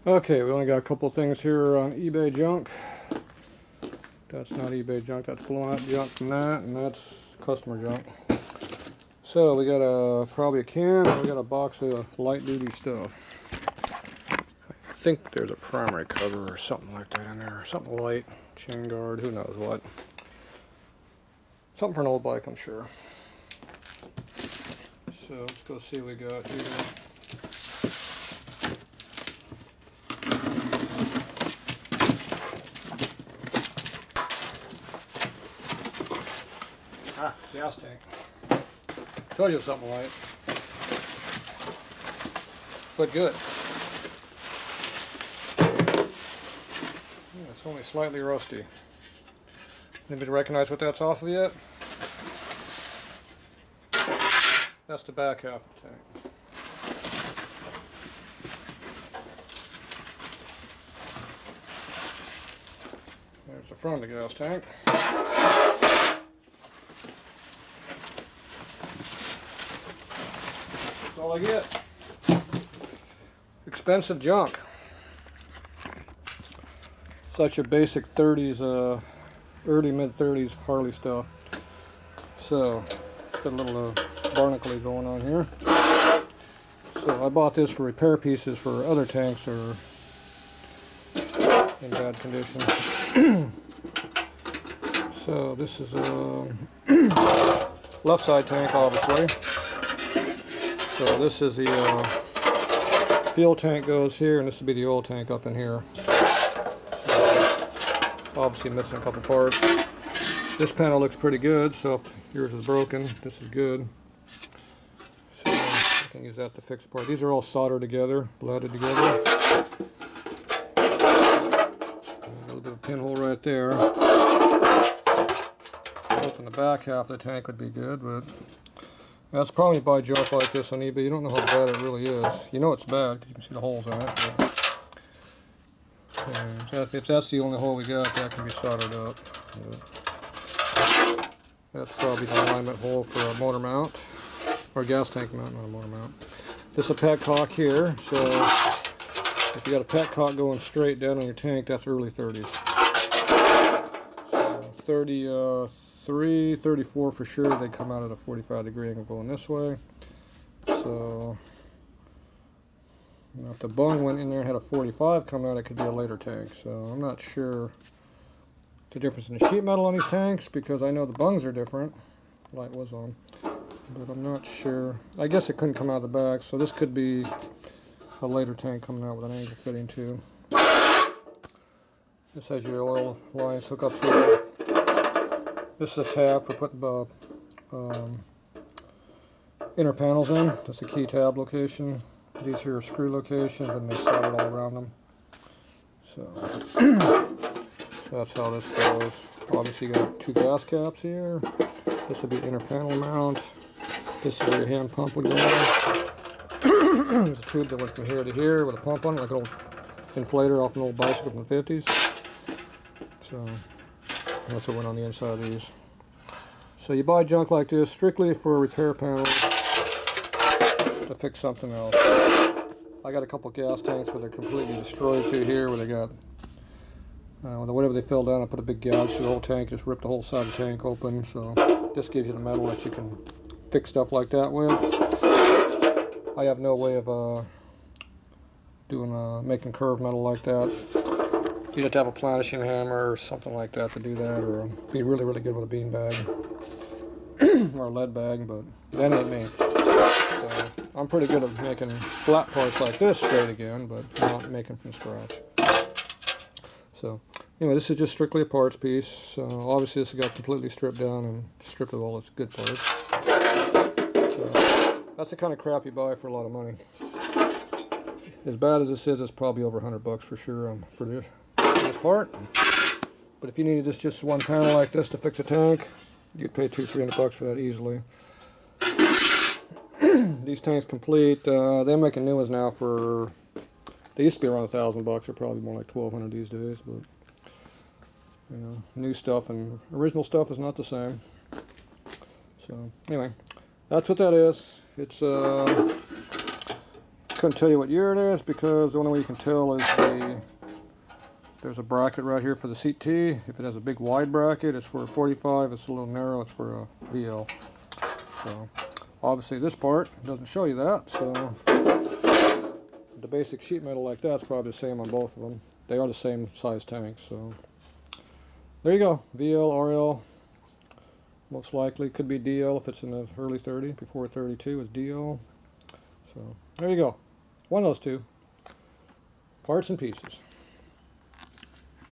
Okay, we only got a couple things here on eBay junk. That's not eBay junk, that's blown up junk from that, and that's customer junk. So we got probably a can, and we got a box of light duty stuff. I think there's a primary cover or something like that in there. Something light, chain guard, who knows what. Something for an old bike, I'm sure. So let's go see what we got here. Ah, gas tank. Told you something light. But good. Yeah, it's only slightly rusty. Anybody recognize what that's off of yet? That's the back half of the tank. There's the front of the gas tank. That's all I get. Expensive junk. Such a basic 30s, early mid-30s Harley stuff. So, got a little barnacle going on here. So I bought this for repair pieces for other tanks that are in bad condition. So this is a left side tank, obviously. So this is the fuel tank goes here, and this would be the oil tank up in here. So obviously missing a couple parts. This panel looks pretty good, so if yours is broken, this is good. So I can use that to fix part. These are all soldered together, bladed together. A little bit of pinhole right there. Open the back half of the tank would be good, but that's probably buy junk like this on eBay. You don't know how bad it really is. You know it's bad because you can see the holes in it. But, if that's the only hole we got, that can be soldered up. But that's probably the alignment hole for a motor mount, or a gas tank mount, not a motor mount. This is a petcock here, so if you got a petcock going straight down on your tank, that's early 30s. So 33, 34 for sure, they come out at a 45-degree angle going this way. So you know, if the bung went in there and had a 45 coming out, it could be a later tank. So I'm not sure the difference in the sheet metal on these tanks, because I know the bungs are different. Light was on, but I'm not sure. I guess it couldn't come out of the back, so this could be a later tank coming out with an angle fitting too. This has your oil lines hook up here. This is a tab for putting inner panels in. That's the key tab location. These here are screw locations, and they solder all around them. So that's how this goes. Obviously you got two gas caps here. This will be inner panel mount. This is where your hand pump would go. There's a tube that went from here to here with a pump on it, like an old inflator off an old bicycle from the 50s. So that's what went on the inside of these. So you buy junk like this strictly for repair panels to fix something else. I got a couple gas tanks where they're completely destroyed through here, where they got whenever they fell down, I put a big gouge through the whole tank, just ripped the whole side of the tank open. So this gives you the metal that you can fix stuff like that with. I have no way of making curved metal like that. You have to have a planishing hammer or something like that to do that, or be really, really good with a bean bag or a lead bag, but that ain't me. So I'm pretty good at making flat parts like this straight again, but not making from scratch. So anyway, this is just strictly a parts piece. So obviously this got completely stripped down and stripped of all its good parts. So that's the kind of crap you buy for a lot of money. As bad as this is, it's probably over $100 for sure for this part. But if you needed this just one panel like this to fix a tank, you'd pay $200-300 for that easily. These tanks complete. They're making new ones now for. They used to be around $1,000. They're probably more like $1,200 these days. But you know, new stuff and original stuff is not the same. So anyway, that's what that is. It's couldn't tell you what year it is because the only way you can tell is there's a bracket right here for the seat T. If it has a big wide bracket, it's for a 45. It's a little narrow, it's for a VL. So obviously this part doesn't show you that, so the basic sheet metal like that's probably the same on both of them. They are the same size tanks, so there you go. VL, RL, most likely. Could be DL if it's in the early 30. Before 32 is DL. So there you go. One of those two. Parts and pieces.